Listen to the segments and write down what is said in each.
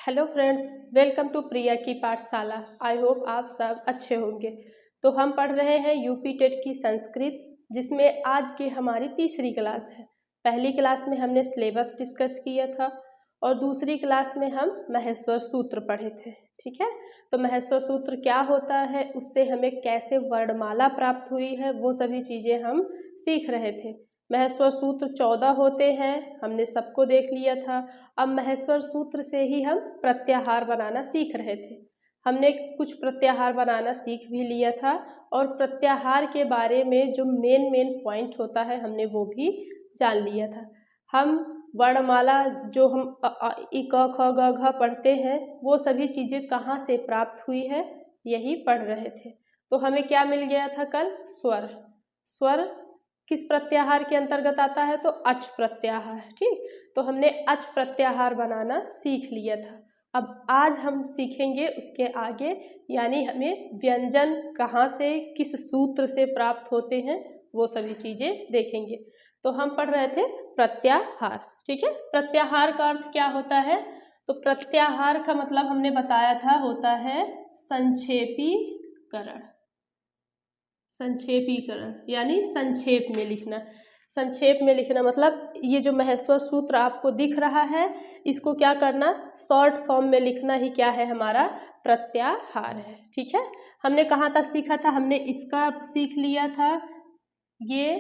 Hello friends, welcome to प्रिया की पाठशाला। I hope आप सब अच्छे होंगे। तो हम पढ़ रहे हैं यूपी टेट की संस्कृत, जिसमें आज की हमारी तीसरी क्लास है। पहली क्लास में हमने सिलेबस डिस्कस किया था और दूसरी क्लास में हम महेश्वर सूत्र पढ़े थे। ठीक है, तो महेश्वर सूत्र क्या होता है, उससे हमें कैसे वर्णमाला प्राप्त हुई है, वो सभी चीज़ें हम सीख रहे थे। महेश्वर सूत्र 14 होते हैं, हमने सबको देख लिया था। अब महेश्वर सूत्र से ही हम प्रत्याहार बनाना सीख रहे थे। हमने कुछ प्रत्याहार बनाना सीख भी लिया था और प्रत्याहार के बारे में जो मेन पॉइंट होता है हमने वो भी जान लिया था। हम वर्णमाला जो हम अ, आ, इ, क, ख, ग, घ पढ़ते हैं, वो सभी चीज़ें कहाँ से प्राप्त हुई है यही पढ़ रहे थे। तो हमें क्या मिल गया था कल? स्वर। स्वर किस प्रत्याहार के अंतर्गत आता है? तो अच प्रत्याहार। ठीक, तो हमने अच प्रत्याहार बनाना सीख लिया था। अब आज हम सीखेंगे उसके आगे, यानी हमें व्यंजन कहाँ से किस सूत्र से प्राप्त होते हैं वो सभी चीज़ें देखेंगे। तो हम पढ़ रहे थे प्रत्याहार। ठीक है, प्रत्याहार का अर्थ क्या होता है? तो प्रत्याहार का मतलब हमने बताया था होता है संक्षेपीकरण। संक्षेपीकरण यानी संक्षेप में लिखना। संक्षेप में लिखना मतलब ये जो महेश्वर सूत्र आपको दिख रहा है, इसको क्या करना? शॉर्ट फॉर्म में लिखना ही क्या है? हमारा प्रत्याहार है। ठीक है, हमने कहाँ तक सीखा था? हमने इसका सीख लिया था, ये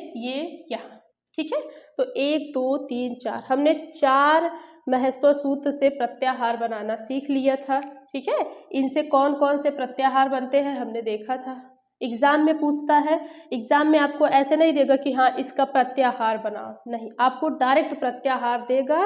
यहाँ। ठीक है, तो 1 2 3 4 हमने 4 महेश्वर सूत्र से प्रत्याहार बनाना सीख लिया था। ठीक है, इनसे कौन कौन से प्रत्याहार बनते हैं हमने देखा था। एग्जाम में पूछता है, एग्जाम में आपको ऐसे नहीं देगा कि हाँ इसका प्रत्याहार बनाओ, नहीं, आपको डायरेक्ट प्रत्याहार देगा।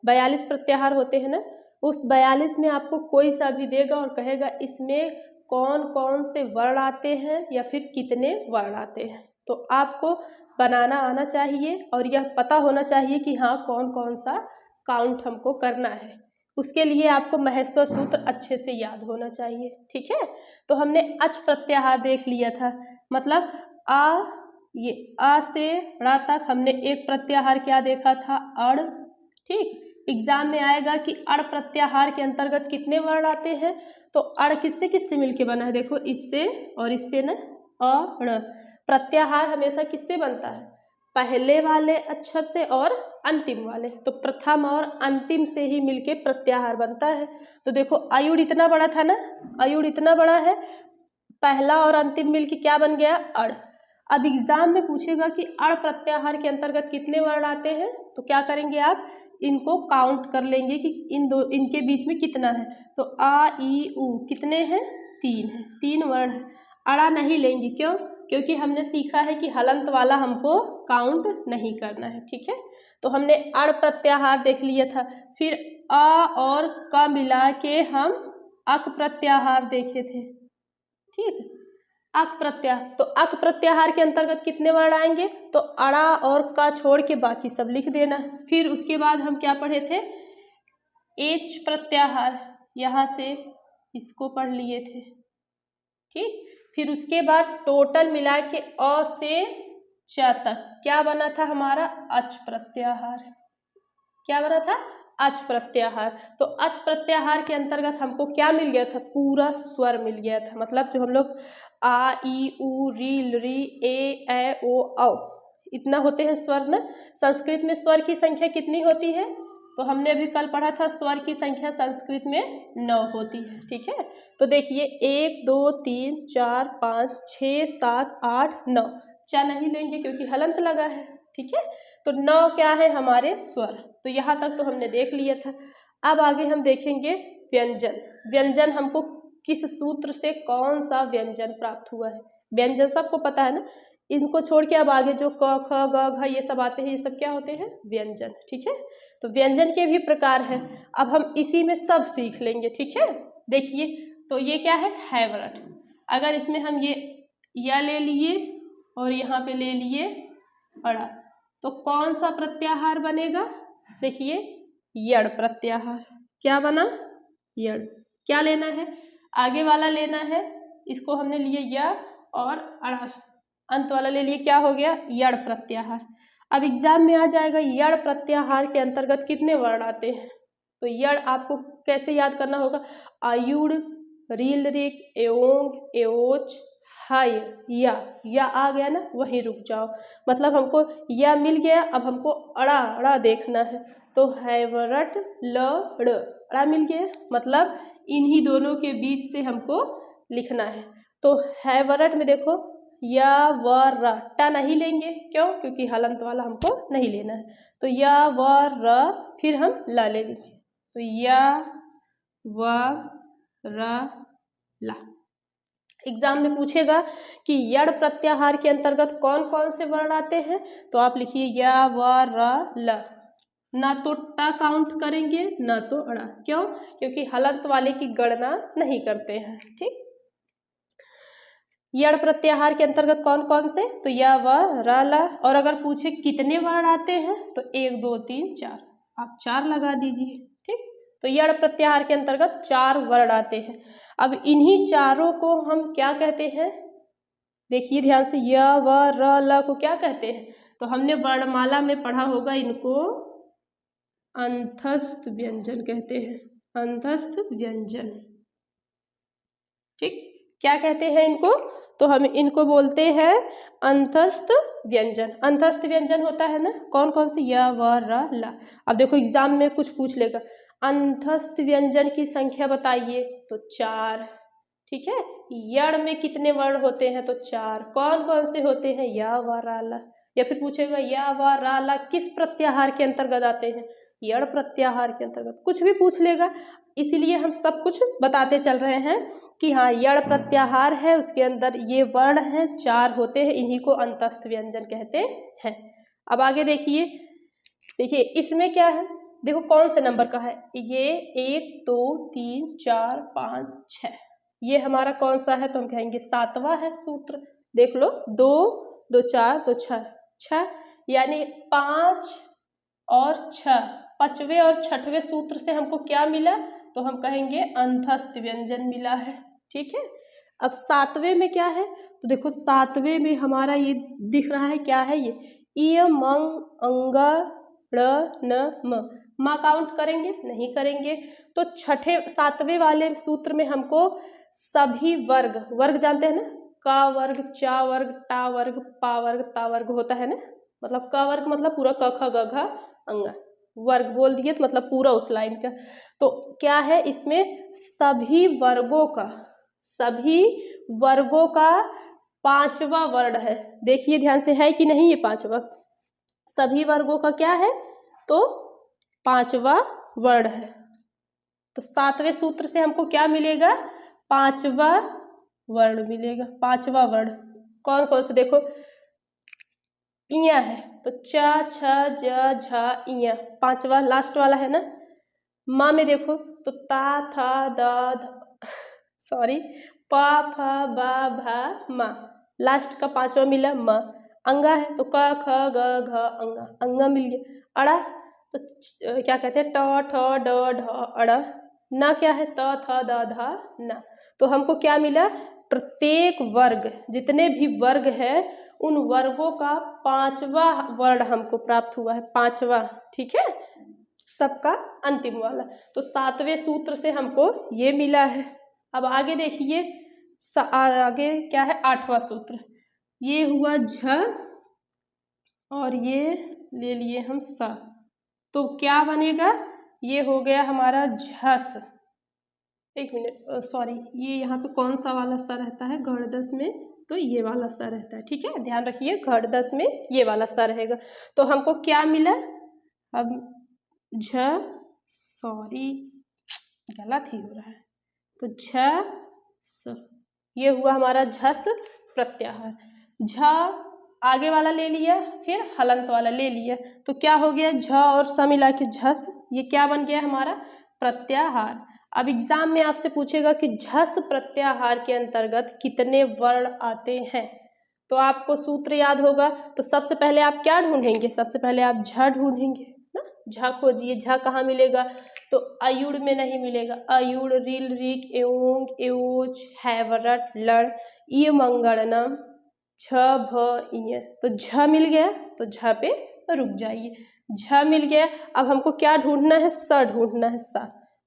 42 प्रत्याहार होते हैं ना, उस 42 में आपको कोई सा भी देगा और कहेगा इसमें कौन कौन से वर्ण आते हैं या फिर कितने वर्ण आते हैं। तो आपको बनाना आना चाहिए और यह पता होना चाहिए कि हाँ कौन कौन सा काउंट हमको करना है। उसके लिए आपको महेश्वर सूत्र अच्छे से याद होना चाहिए। ठीक है, तो हमने अच प्रत्याहार देख लिया था, मतलब ये आ से ड़ा तक हमने एक प्रत्याहार क्या देखा था? अड़। ठीक, एग्जाम में आएगा कि अड़ प्रत्याहार के अंतर्गत कितने वर्ण आते हैं, तो अड़ किससे किससे मिलके बना है? देखो, इससे और इससे ना, अड़। प्रत्याहार हमेशा किससे बनता है? पहले वाले अक्षर से और अंतिम वाले, तो प्रथम और अंतिम से ही मिलके प्रत्याहार बनता है। तो देखो अयुड़ इतना बड़ा था ना, अयुड़ इतना बड़ा है, पहला और अंतिम मिलके क्या बन गया? अड़। अब एग्जाम में पूछेगा कि अड़ प्रत्याहार के अंतर्गत कितने वर्ण आते हैं, तो क्या करेंगे आप? इनको काउंट कर लेंगे कि इनके बीच में कितना है। तो आ ई उ कितने हैं? 3 हैं, 3 वर्ण है। अड़ा नहीं लेंगे, क्यों? क्योंकि हमने सीखा है कि हलंत वाला हमको काउंट नहीं करना है। ठीक है, तो हमने अड़ प्रत्याहार देख लिया था। फिर आ और क मिला के हम अक प्रत्याहार देखे थे। ठीक, अक प्रत्याहार, तो अक प्रत्याहार के अंतर्गत कितने वर्ण आएंगे? तो अड़ा और का छोड़ के बाकी सब लिख देना। फिर उसके बाद हम क्या पढ़े थे? एच प्रत्याहार, यहाँ से इसको पढ़ लिए थे। ठीक, फिर उसके बाद टोटल मिला के अ से च तक क्या बना था हमारा? अच प्रत्याहार। क्या बना था? अच प्रत्याहार। तो अच प्रत्याहार के अंतर्गत हमको क्या मिल गया था? पूरा स्वर मिल गया था। मतलब जो हम लोग आ ई उ री री ए ओ औ इतना होते हैं स्वर ना। संस्कृत में स्वर की संख्या कितनी होती है? तो हमने अभी कल पढ़ा था स्वर की संख्या संस्कृत में 9 होती है। ठीक है, तो देखिए 1 2 3 4 5 6 7 8 9, चा नहीं लेंगे क्योंकि हलंत लगा है। ठीक है, तो 9 क्या है? हमारे स्वर। तो यहाँ तक तो हमने देख लिया था। अब आगे हम देखेंगे व्यंजन। व्यंजन हमको किस सूत्र से कौन सा व्यंजन प्राप्त हुआ है? व्यंजन सबको पता है ना, इनको छोड़ के अब आगे जो क ख ग घ ये सब आते हैं, ये सब क्या होते हैं? व्यंजन। ठीक है, तो व्यंजन के भी प्रकार हैं, अब हम इसी में सब सीख लेंगे। ठीक है, देखिए, तो ये क्या है? हैवरट। अगर इसमें हम ये या ले लिए और यहाँ पे ले लिए अड़ा, तो कौन सा प्रत्याहार बनेगा? देखिए, यड़ प्रत्याहार। क्या बना? यड़। क्या लेना है? आगे वाला लेना है, इसको हमने लिए या और अड़ा, अंत वाला ले लिए, क्या हो गया? यड़ प्रत्याहार। अब एग्जाम में आ जाएगा यड़ प्रत्याहार के अंतर्गत कितने वर्ण आते हैं, तो यड़ आपको कैसे याद करना होगा, आयुड़, रील रिक, एओंग, एओच, हाय, या आ गया ना, वहीं रुक जाओ। मतलब हमको या मिल गया, अब हमको अड़ा अड़ा देखना है, तो हैवरट लड़, अड़ा मिल गया, मतलब इन्हीं दोनों के बीच से हमको लिखना है। तो हैवरट में देखो या व र, टा नहीं लेंगे, क्यों, क्योंकि हलंत वाला हमको नहीं लेना है। तो या व र, फिर हम ला ले लेंगे, तो या व र ला। एग्जाम में पूछेगा कि यड़ प्रत्याहार के अंतर्गत कौन कौन से वर्ण आते हैं, तो आप लिखिए या व र ल। ना तो टा काउंट करेंगे ना तो अड़ा, क्यों, क्योंकि हलंत वाले की गणना नहीं करते हैं। ठीक, यड़ प्रत्याहार के अंतर्गत कौन कौन से, तो या व र ल। और अगर पूछे कितने वर्ण आते हैं, तो 1 2 3 4, आप 4 लगा दीजिए। ठीक, तो यड़ प्रत्याहार के अंतर्गत 4 वर्ण आते हैं। अब इन्हीं चारों को हम क्या कहते हैं, देखिए ध्यान से, य व र ल को क्या कहते हैं, तो हमने वर्णमाला में पढ़ा होगा, इनको अंतस्थ व्यंजन कहते हैं, अंतस्थ व्यंजन। ठीक, क्या कहते हैं इनको, तो हम इनको बोलते हैं अंतस्थ व्यंजन। अंतस्थ व्यंजन होता है ना, कौन कौन से, य व र ल। अब देखो एग्जाम में कुछ पूछ लेगा, अंतस्थ व्यंजन की संख्या बताइए, तो 4। ठीक है, यड़ में कितने वर्ण होते हैं, तो 4। कौन कौन से होते हैं, य व र ल। या फिर पूछेगा य व र ल किस प्रत्याहार के अंतर्गत आते हैं, यड़ प्रत्याहार के अंतर्गत, कुछ भी पूछ लेगा। इसीलिए हम सब कुछ बताते चल रहे हैं कि हाँ यड़ प्रत्याहार है, उसके अंदर ये वर्ण हैं, 4 होते हैं, इन्हीं को अंतस्थ व्यंजन कहते हैं। अब आगे देखिए, देखिए इसमें क्या है, देखो कौन से नंबर का है, ये 1 2 3 4 5 6, ये हमारा कौन सा है, तो हम कहेंगे 7वां है सूत्र। देख लो, 2 2 4 तो 6, 6 यानी 5 और 6, 5वें और 6वें सूत्र से हमको क्या मिला, तो हम कहेंगे अंतस्थ व्यंजन मिला है। ठीक है, अब 7वें में क्या है, तो देखो 7वें में हमारा ये दिख रहा है, क्या है ये, इ मंग अंग ड़ न म, मा काउंट करेंगे, नहीं करेंगे। तो 7वें वाले सूत्र में हमको सभी वर्ग, वर्ग जानते हैं ना, का वर्ग, चा वर्ग, टा वर्ग, पा वर्ग, ता वर्ग होता है ना, मतलब का वर्ग मतलब पूरा क ख ग घ अंगा, वर्ग बोल दिए तो मतलब पूरा उस लाइन का। तो क्या है इसमें, सभी वर्गों का, सभी वर्गों का 5वां वर्ण है। देखिए ध्यान से, है कि नहीं ये 5वां, सभी वर्गों का क्या है, तो 5वां वर्ण है। तो 7वें सूत्र से हमको क्या मिलेगा, 5वां वर्ण मिलेगा। 5वां वर्ण कौन कौन से, देखो इया है, तो च छ ज झ इया, 5वां लास्ट वाला है ना। माँ में देखो, तो ता था द सॉरी पा फा बा भा मा, लास्ट का 5वां मिला म। अंगा है, तो क ख ग घ अंगा, अंगा मिल गया। अड़ा, तो क्या कहते हैं, ट ठ ड ढ अड़ा। ना क्या है, त थ द ध ना। तो हमको क्या मिला, प्रत्येक वर्ग, जितने भी वर्ग है उन वर्गों का 5वां वर्ण हमको प्राप्त हुआ है, 5वां। ठीक है, सबका अंतिम वाला। तो 7वें सूत्र से हमको ये मिला है। अब आगे देखिए, आगे क्या है, 8वां सूत्र, ये हुआ झ और ये ले लिए हम सा, तो क्या बनेगा, ये हो गया हमारा झस। एक मिनट, सॉरी, ये यहाँ पे कौन सा वाला सा रहता है गढ़दस में, तो ये वाला सा रहता है। ठीक है, ध्यान रखिए, गढ़दस में ये वाला सा रहेगा। तो हमको क्या मिला, अब झ, सॉरी गलत ही हो रहा है, तो झ स, ये हुआ हमारा झस प्रत्याहार। झ आगे वाला ले लिया, फिर हलंत वाला ले लिया, तो क्या हो गया, झ और स मिला के झस, ये क्या बन गया हमारा, प्रत्याहार। अब एग्जाम में आपसे पूछेगा कि झस प्रत्याहार के अंतर्गत कितने वर्ण आते हैं, तो आपको सूत्र याद होगा। तो सबसे पहले आप क्या ढूंढेंगे, सबसे पहले आप झ ढूंढेंगे ना, झ खोजिए। झ कहाँ मिलेगा, तो अयुड़ में नहीं मिलेगा, अयुड़, रील रिक, एओंग, एओच, हैवरट, लड़, इ मंगड़नम, छ भ इय, तो झ मिल गया, तो झ पे रुक जाइए। झ मिल गया। अब हमको क्या ढूंढना है, स ढूंढना है, स।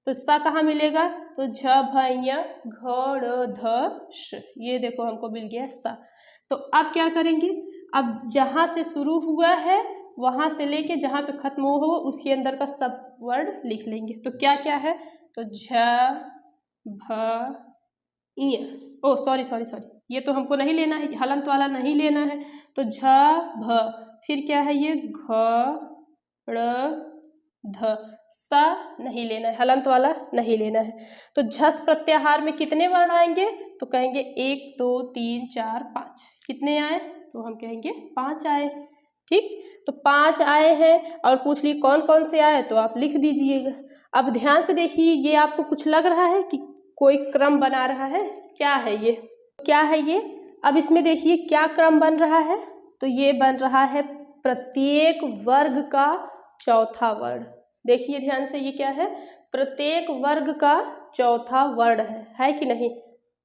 तो स कहाँ मिलेगा, तो झ भ य घ ड़ ध श, ये देखो हमको मिल गया स। तो अब क्या करेंगे, अब जहाँ से शुरू हुआ है वहाँ से लेके जहाँ पे खत्म हो उसके अंदर का सब वर्ड लिख लेंगे। तो क्या क्या है, तो झ भ य, ओ सॉरी सॉरी सॉरी, ये तो हमको नहीं लेना है, हलंत वाला नहीं लेना है। तो झ भ, फिर क्या है ये घ ड़ ध, स नहीं लेना है, हलंत वाला नहीं लेना है। तो झस प्रत्याहार में कितने वर्ण आएंगे, तो कहेंगे 1 2 3 4 5। कितने आए, तो हम कहेंगे 5 आए। ठीक, तो 5 आए हैं और पूछ लिए कौन कौन से आए, तो आप लिख दीजिएगा। अब ध्यान से देखिए, ये आपको कुछ लग रहा है कि कोई क्रम बना रहा है, क्या है ये, क्या है ये। अब इसमें देखिए क्या क्रम बन रहा है, तो ये बन रहा है प्रत्येक वर्ग का चौथा वर्ण। देखिए ध्यान से, ये क्या है, प्रत्येक वर्ग का चौथा वर्ण है कि नहीं।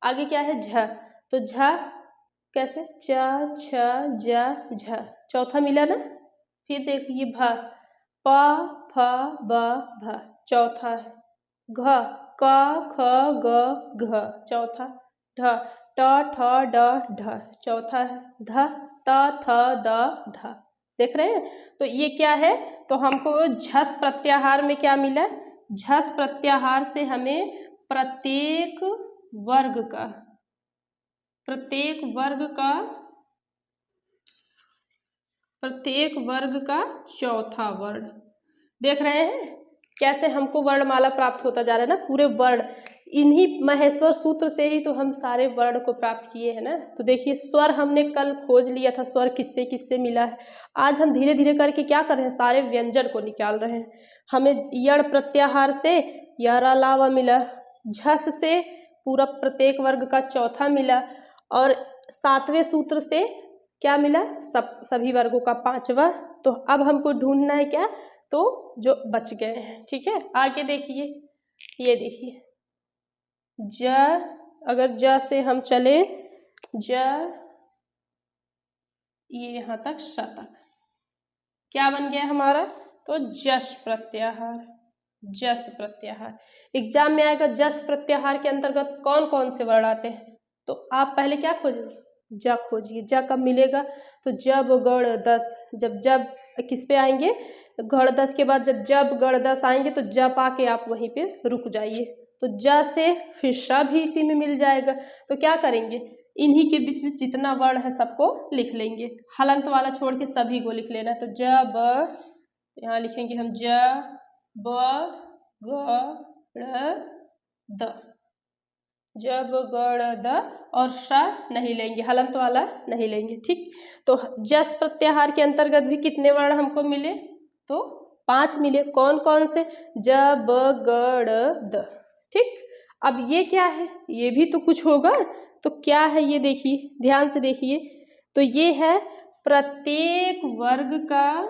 आगे क्या है, झ, तो झ कैसे, च छ ज झ, चौथा मिला ना। फिर देखिए भ, प फ ब भ, चौथा है। घ, क ख ग घ, चौथा। ढ, ट ठ ड ढ, चौथा है। ध, त थ द ध, देख रहे हैं। तो ये क्या है, तो हमको झस प्रत्याहार में क्या मिला, झस प्रत्याहार से हमें प्रत्येक वर्ग का, प्रत्येक वर्ग का, प्रत्येक वर्ग का चौथा वर्ण। देख रहे हैं कैसे हमको वर्णमाला प्राप्त होता जा रहा है ना, पूरे वर्ण। इन्हीं महेश्वर सूत्र से ही तो हम सारे वर्ण को प्राप्त किए हैं ना। तो देखिए स्वर हमने कल खोज लिया था, स्वर किससे किससे मिला है। आज हम धीरे धीरे करके क्या कर रहे हैं, सारे व्यंजन को निकाल रहे हैं। हमें यण प्रत्याहार से यरालावा मिला, झस से पूरा प्रत्येक वर्ग का चौथा मिला, और 7वें सूत्र से क्या मिला, सभी वर्गों का 5वां। तो अब हमको ढूंढना है क्या, तो जो बच गए हैं। ठीक है, आगे देखिए, ये देखिए ज, अगर ज से हम चले, ज ये यहाँ तक श तक, क्या बन गया हमारा, तो जस प्रत्याहार। जस प्रत्याहार एग्जाम में आएगा, जस प्रत्याहार के अंतर्गत कौन कौन से वर्ण आते हैं। तो आप पहले क्या खोजिए, ज खोजिए। ज कब मिलेगा, तो जब गण दस, जब किस पे आएंगे, गण दस के बाद जब गण दस आएंगे तो जब आके आप वहीं पे रुक जाइए। तो ज से फिर श भी इसी में मिल जाएगा। तो क्या करेंगे, इन्हीं के बीच में जितना वर्ण है सबको लिख लेंगे, हलंत वाला छोड़ के सभी को लिख लेना। तो ज ब, यहाँ लिखेंगे हम ज ब ग ड़ द, जब गण द, और श नहीं लेंगे, हलंत वाला नहीं लेंगे। ठीक, तो जस प्रत्याहार के अंतर्गत भी कितने वर्ण हमको मिले, तो 5 मिले। कौन कौन से, ज ब ग ड़ द। ठीक, अब ये क्या है, ये भी तो कुछ होगा। तो क्या है ये, देखिए ध्यान से देखिए, तो ये है प्रत्येक वर्ग का,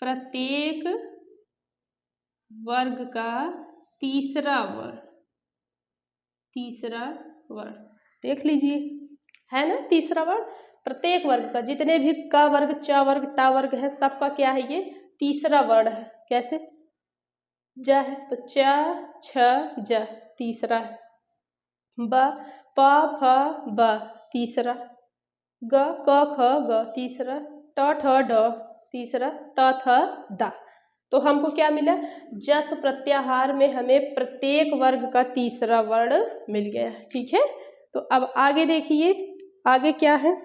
प्रत्येक वर्ग का तीसरा वर्ण, तीसरा वर्ण देख लीजिए, है ना। तीसरा वर्ण प्रत्येक वर्ग का, जितने भी क वर्ग च वर्ग टा वर्ग है सबका क्या है, ये तीसरा वर्ण है। कैसे, ज है तो च छ ज, तीसरा है। ब प फ ब, तीसरा। ग क ख ग, तीसरा। ट ठ ड, तीसरा। त थ द। तो हमको क्या मिला, जस प्रत्याहार में हमें प्रत्येक वर्ग का तीसरा वर्ण मिल गया। ठीक है, तो अब आगे देखिए, आगे क्या है,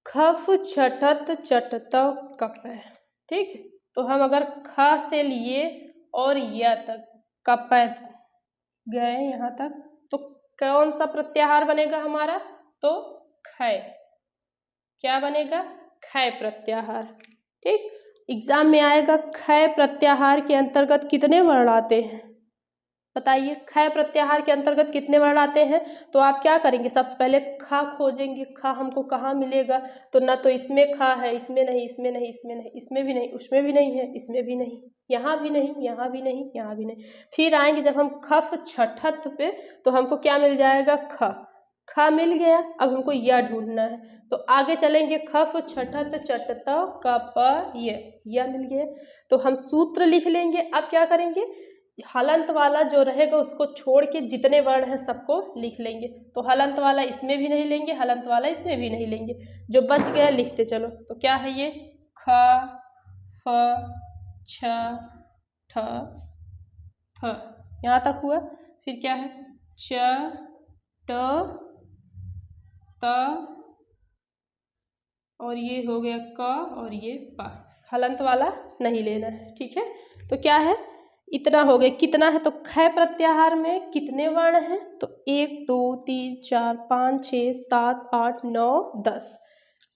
खफ छठत चटत कप है। ठीक, तो हम अगर ख से लिए और य तक, कप गए यहाँ तक, तो कौन सा प्रत्याहार बनेगा हमारा, तो खय। क्या बनेगा, खय प्रत्याहार। ठीक, एग्जाम में आएगा खय प्रत्याहार के अंतर्गत कितने वर्ण आते हैं, बताइए। खय प्रत्याहार के अंतर्गत कितने वर्ण आते हैं, तो आप क्या करेंगे, सबसे पहले ख खोजेंगे। ख हमको कहाँ मिलेगा, तो ना तो इसमें ख है, इसमें नहीं, इसमें नहीं, इसमें नहीं, इसमें भी नहीं, उसमें भी नहीं है, इसमें भी नहीं, यहाँ भी नहीं, यहाँ भी नहीं, यहाँ भी नहीं। फिर आएंगे जब हम खफ छठत पे, तो हमको क्या मिल जाएगा, ख। ख मिल गया। अब हमको य ढूंढना है, तो आगे चलेंगे। खफ छठत चटत कप य मिल गया। तो हम सूत्र लिख लेंगे। अब क्या करेंगे, हलंत वाला जो रहेगा उसको छोड़ के जितने वर्ण हैं सबको लिख लेंगे। तो हलंत वाला इसमें भी नहीं लेंगे, हलंत वाला इसमें भी नहीं लेंगे, जो बच गया लिखते चलो। तो क्या है ये, ख फ छ ठ थ, यहाँ तक हुआ। फिर क्या है, च ट त और ये हो गया क और ये प। हलंत वाला नहीं लेना है, ठीक है। तो क्या है, इतना हो गया। कितना है, तो ख प्रत्याहार में कितने वर्ण हैं, तो 1 2 3 4 5 6 7 8 9 10,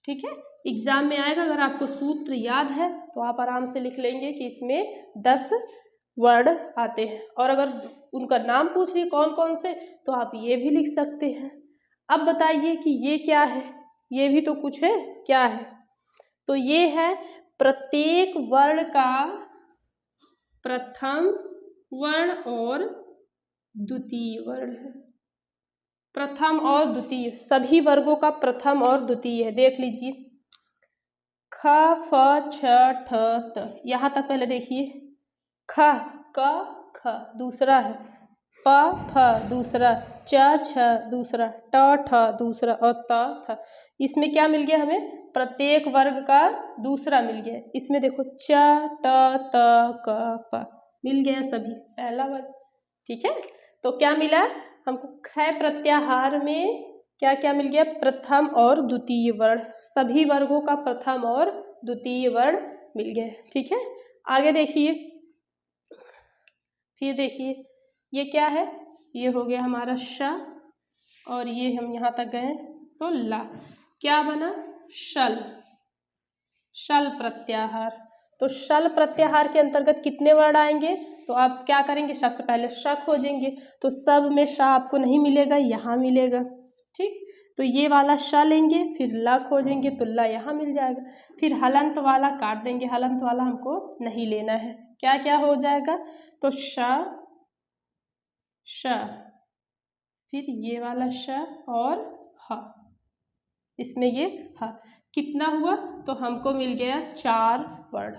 ठीक है। एग्जाम में आएगा, अगर आपको सूत्र याद है तो आप आराम से लिख लेंगे कि इसमें 10 वर्ण आते हैं। और अगर उनका नाम पूछ लिए कौन कौन से, तो आप ये भी लिख सकते हैं। अब बताइए कि ये क्या है, ये भी तो कुछ है, क्या है, तो ये है प्रत्येक वर्ण का प्रथम वर्ण और द्वितीय वर्ण है। प्रथम और द्वितीय, सभी वर्गों का प्रथम और द्वितीय है। देख लीजिए, ख फ छ ठ त, यहाँ तक पहले देखिए। ख क ख दूसरा है, प फ दूसरा, च छ दूसरा, ट ठ दूसरा और त थ। इसमें क्या मिल गया हमें, प्रत्येक वर्ग का दूसरा मिल गया। इसमें देखो च ट त क प मिल गया सभी, पहला वर्ग, ठीक है। तो क्या मिला हमको, ख प्रत्याहार में क्या क्या मिल गया, प्रथम और द्वितीय वर्ण, सभी वर्गों का प्रथम और द्वितीय वर्ण मिल गया, ठीक है। आगे देखिए, फिर देखिए ये क्या है, ये हो गया हमारा श, और ये हम यहाँ तक गए तो ला, क्या बना, शल, शल प्रत्याहार। तो शल प्रत्याहार के अंतर्गत कितने वर्ण आएंगे, तो आप क्या करेंगे, सबसे पहले श खोजेंगे। तो सब में श आपको नहीं मिलेगा, यहाँ मिलेगा, ठीक। तो ये वाला श लेंगे, फिर ला खोजेंगे तो ला यहाँ मिल जाएगा। फिर हलंत वाला काट देंगे, हलंत वाला हमको नहीं लेना है। क्या क्या हो जाएगा, तो श श, फिर ये वाला श और ह, इसमें ये ह, कितना हुआ, तो हमको मिल गया 4 वर्ण।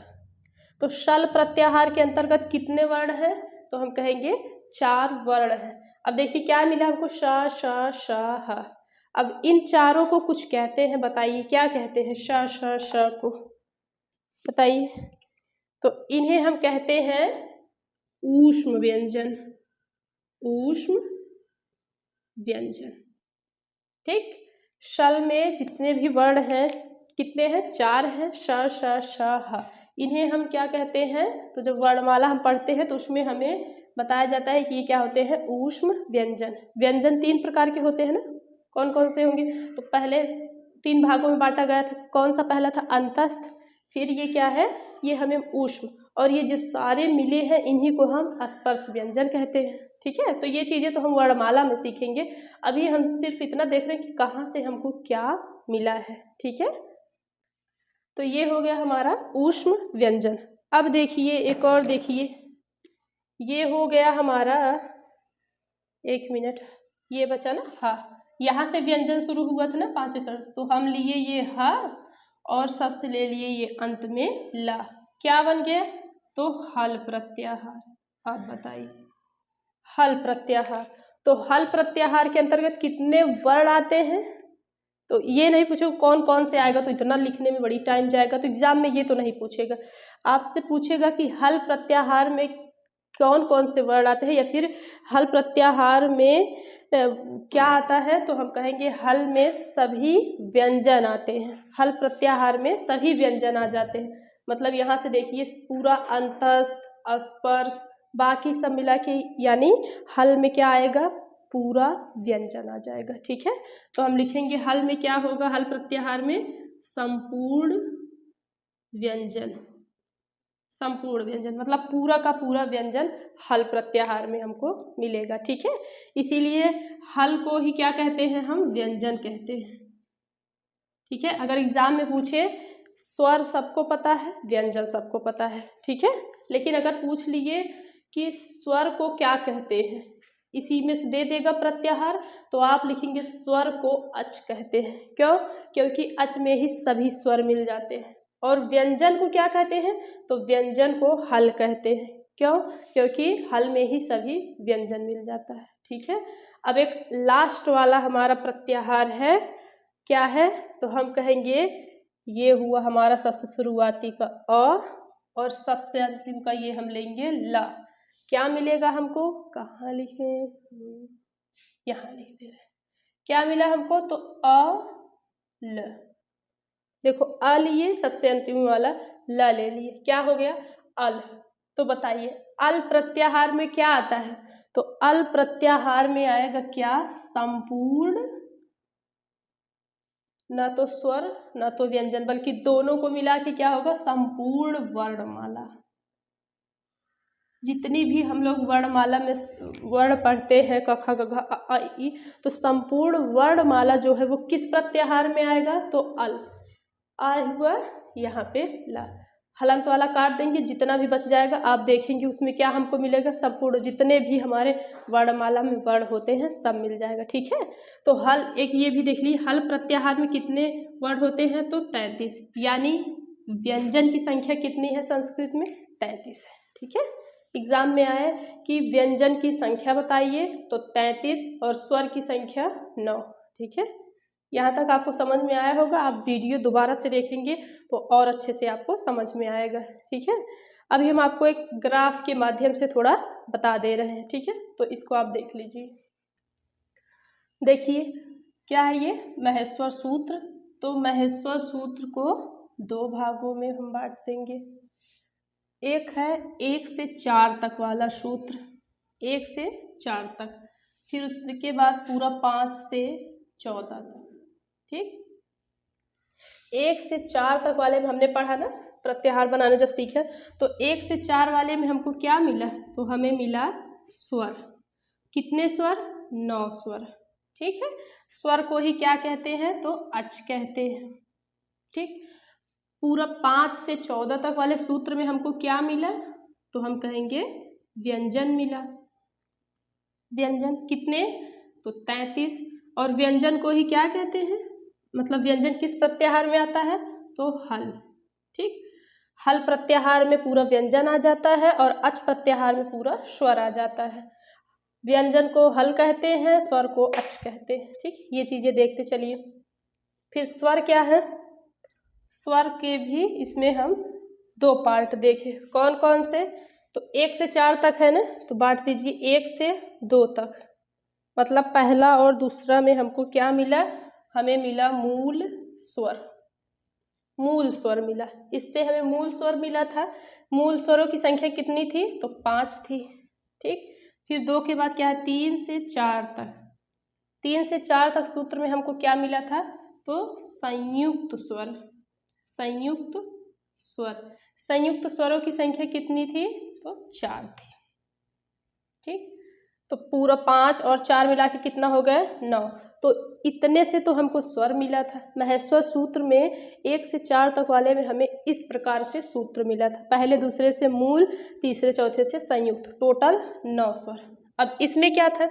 तो शल प्रत्याहार के अंतर्गत कितने वर्ण हैं, तो हम कहेंगे 4 वर्ण हैं। अब देखिए क्या मिला हमको, श श श ह। अब इन चारों को कुछ कहते हैं, बताइए क्या कहते हैं, श श श को बताइए। तो इन्हें हम कहते हैं ऊष्म व्यंजन, ऊष्म व्यंजन, ठीक। शल में जितने भी वर्ण हैं कितने हैं, 4 हैं, श श श ह। इन्हें हम क्या कहते हैं, तो जब वर्णमाला हम पढ़ते हैं तो उसमें हमें बताया जाता है कि ये क्या होते हैं, ऊष्म व्यंजन। व्यंजन 3 प्रकार के होते हैं ना, कौन कौन से होंगे, तो पहले 3 भागों में बांटा गया था। कौन सा पहला था, अंतस्थ, फिर ये क्या है, ये हमें ऊष्म, और ये जो सारे मिले हैं इन्हीं को हम स्पर्श व्यंजन कहते हैं, ठीक है। तो ये चीज़ें तो हम वर्णमाला में सीखेंगे, अभी हम सिर्फ इतना देख रहे हैं कि कहाँ से हमको क्या मिला है, ठीक है। तो ये हो गया हमारा ऊष्म व्यंजन। अब देखिए एक और देखिए, ये हो गया हमारा, 1 मिनट, ये बचा ना, हाँ, यहाँ से व्यंजन शुरू हुआ था ना 5वें स्वर्ण, तो हम लिए ये ह और सबसे ले लिए ये अंत में ला, क्या बन गया, तो हल प्रत्याहार। आप बताइए, हल प्रत्याहार। तो हल प्रत्याहार के अंतर्गत कितने वर्ण आते हैं, तो ये नहीं पूछो कौन कौन से आएगा, तो इतना लिखने में बड़ी टाइम जाएगा, तो एग्जाम में ये तो नहीं पूछेगा। आपसे पूछेगा कि हल प्रत्याहार में कौन कौन से वर्ण आते हैं, या फिर हल प्रत्याहार में क्या आता है, तो हम कहेंगे हल में सभी व्यंजन आते हैं, हल प्रत्याहार में सभी व्यंजन आ जाते हैं। मतलब यहाँ से देखिए पूरा अंतस्थ, स्पर्श, बाकी सब मिला के, यानी हल में क्या आएगा, पूरा व्यंजन आ जाएगा, ठीक है। तो हम लिखेंगे हल में क्या होगा, हल प्रत्याहार में संपूर्ण व्यंजन, संपूर्ण व्यंजन मतलब पूरा का पूरा व्यंजन हल प्रत्याहार में हमको मिलेगा, ठीक है। इसीलिए हल को ही क्या कहते हैं, हम व्यंजन कहते हैं, ठीक है। अगर एग्जाम में पूछे, स्वर सबको पता है, व्यंजन सबको पता है, ठीक है। लेकिन अगर पूछ लिए कि स्वर को क्या कहते हैं, इसी में से दे देगा प्रत्याहार, तो आप लिखेंगे स्वर को अच कहते हैं। क्यों? क्योंकि अच में ही सभी स्वर मिल जाते हैं। और व्यंजन को क्या कहते हैं? तो व्यंजन को हल कहते हैं। क्यों? क्योंकि हल में ही सभी व्यंजन मिल जाता है। ठीक है, अब एक लास्ट वाला हमारा प्रत्याहार है, क्या है? तो हम कहेंगे ये हुआ हमारा सबसे शुरुआती का अ, और सबसे अंतिम का ये हम लेंगे ला। क्या मिलेगा हमको? कहाँ लिखे? यहाँ लिख दे रहे। क्या मिला हमको? तो अ ल। देखो अ लिए, सबसे अंतिम वाला ल ले लिए, क्या हो गया? अल। तो बताइए अल प्रत्याहार में क्या आता है? तो अल प्रत्याहार में आएगा क्या? संपूर्ण, न तो स्वर न तो व्यंजन, बल्कि दोनों को मिला के क्या होगा? संपूर्ण वर्णमाला। जितनी भी हम लोग वर्णमाला में वर्ण पढ़ते हैं, क ख ग घ अ आ इ, तो संपूर्ण वर्णमाला जो है वो किस प्रत्याहार में आएगा? तो अल। आ हुआ यहाँ पे ला, हलंत वाला काट देंगे, जितना भी बच जाएगा आप देखेंगे उसमें क्या हमको मिलेगा? संपूर्ण, जितने भी हमारे वर्णमाला में वर्ण होते हैं सब मिल जाएगा। ठीक है, तो हल एक ये भी देख लीजिए, हल प्रत्याहार में कितने वर्ण होते हैं? तो 33, यानी व्यंजन की संख्या कितनी है संस्कृत में? 33 है। ठीक है, एग्जाम में आया कि व्यंजन की संख्या बताइए, तो 33 और स्वर की संख्या 9। ठीक है, यहाँ तक आपको समझ में आया होगा। आप वीडियो दोबारा से देखेंगे तो और अच्छे से आपको समझ में आएगा। ठीक है, अभी हम आपको एक ग्राफ के माध्यम से थोड़ा बता दे रहे हैं। ठीक है, तो इसको आप देख लीजिए। देखिए क्या है ये? महेश्वर सूत्र। तो महेश्वर सूत्र को दो भागों में हम बांट देंगे। एक है 1 से 4 तक वाला सूत्र, 1 से 4 तक, फिर उसके बाद पूरा 5 से 14 तक। ठीक, 1 से 4 तक वाले में हमने पढ़ा ना, प्रत्याहार बनाने जब सीखे, तो 1 से 4 वाले में हमको क्या मिला? तो हमें मिला स्वर। कितने स्वर? 9 स्वर। ठीक है, स्वर को ही क्या कहते हैं? तो अच कहते हैं। ठीक, पूरा 5 से 14 तक वाले सूत्र में हमको क्या मिला? तो हम कहेंगे व्यंजन मिला। व्यंजन कितने? तो 33। और व्यंजन को ही क्या कहते हैं? मतलब व्यंजन किस प्रत्याहार में आता है? तो हल। ठीक, हल प्रत्याहार में पूरा व्यंजन आ जाता है और अच प्रत्याहार में पूरा स्वर आ जाता है। व्यंजन को हल कहते हैं, स्वर को अच कहते हैं। ठीक, ये चीजें देखते चलिए। फिर स्वर क्या है? स्वर के भी इसमें हम दो पार्ट देखें। कौन कौन से? तो 1 से 4 तक है ना, तो बांट दीजिए 1 से 2 तक। मतलब पहला और दूसरा में हमको क्या मिला? हमें मिला मूल स्वर। मूल स्वर मिला, इससे हमें मूल स्वर मिला था। मूल स्वरों की संख्या कितनी थी? तो 5 थी। ठीक, फिर 2 के बाद क्या है? 3 से 4 तक। 3 से 4 तक सूत्र में हमको क्या मिला था? तो संयुक्त स्वर। संयुक्त स्वर, संयुक्त स्वरों की संख्या कितनी थी? तो 4 थी। ठीक, तो पूरा 5 और 4 मिला के कितना हो गया? 9। तो इतने से तो हमको स्वर मिला था। महेश्वर सूत्र में 1 से 4 तक वाले में हमें इस प्रकार से सूत्र मिला था। पहले दूसरे से मूल, तीसरे चौथे से संयुक्त, टोटल 9 स्वर। अब इसमें क्या था?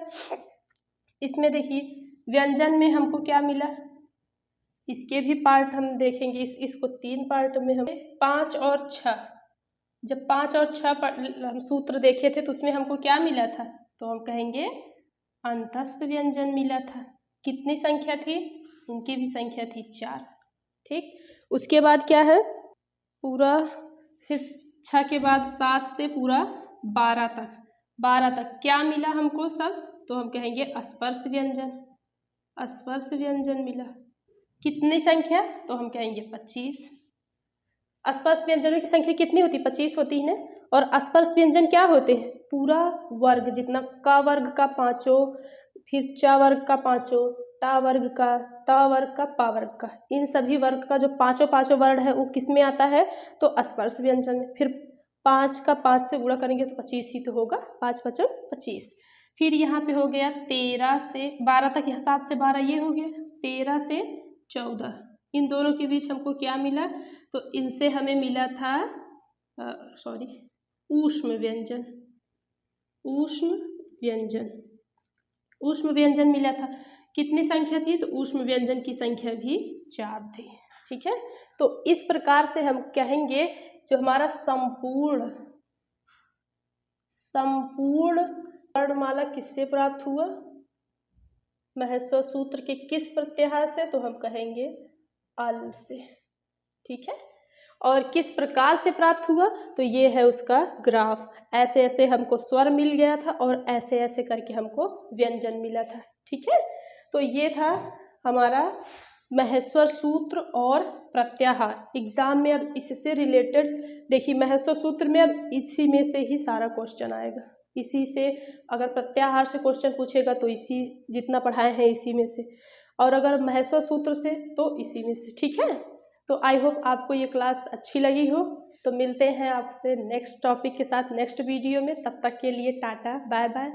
इसमें देखिए व्यंजन में हमको क्या मिला, इसके भी पार्ट हम देखेंगे। इसको 3 पार्ट में हम 5 और 6, जब 5 और 6 हम सूत्र देखे थे तो उसमें हमको क्या मिला था? तो हम कहेंगे अंतस्थ व्यंजन मिला था। कितनी संख्या थी? इनकी भी संख्या थी 4। ठीक, उसके बाद क्या है? पूरा फिर 6 के बाद 7 से पूरा 12 तक। 12 तक क्या मिला हमको सब? तो हम कहेंगे स्पर्श व्यंजन। स्पर्श व्यंजन मिला। कितनी संख्या? तो हम कहेंगे 25। स्पर्श व्यंजनों की संख्या कितनी होती? 25 होती है ना। और स्पर्श व्यंजन क्या होते हैं? पूरा वर्ग जितना, क वर्ग का 5, फिर च वर्ग का 5, टा वर्ग का, त वर्ग का, पा वर्ग का, इन सभी वर्ग का जो पाँचों वर्ण है वो किस में आता है? तो स्पर्श व्यंजन में। फिर 5 का 5 से गुणा करेंगे तो 25 ही तो होगा, 5 × 5 = 25। फिर यहाँ पे हो गया 13 से 12 तक, यहाँ 7 से 12 ये हो गया, 13 से 14, इन दोनों के बीच हमको क्या मिला? तो इनसे हमें मिला था ऊष्म व्यंजन। ऊष्म व्यंजन, ऊष्म व्यंजन मिला था। कितनी संख्या थी? तो ऊष्म व्यंजन की संख्या भी 4 थी। ठीक है, तो इस प्रकार से हम कहेंगे जो हमारा संपूर्ण वर्णमाला किससे प्राप्त हुआ? महेश्वर सूत्र के किस प्रत्याहार से? तो हम कहेंगे अल से। ठीक है, और किस प्रकार से प्राप्त हुआ? तो ये है उसका ग्राफ। ऐसे ऐसे हमको स्वर मिल गया था और ऐसे ऐसे करके हमको व्यंजन मिला था। ठीक है, तो ये था हमारा महेश्वर सूत्र और प्रत्याहार। एग्जाम में अब इससे रिलेटेड देखिए, महेश्वर सूत्र में अब इसी में से ही सारा क्वेश्चन आएगा। इसी से अगर प्रत्याहार से क्वेश्चन पूछेगा तो इसी जितना पढ़ाए हैं इसी में से, और अगर महेश्वर सूत्र से तो इसी में से। ठीक है, तो आई होप आपको ये क्लास अच्छी लगी हो। तो मिलते हैं आपसे नेक्स्ट टॉपिक के साथ नेक्स्ट वीडियो में। तब तक के लिए टाटा बाय बाय।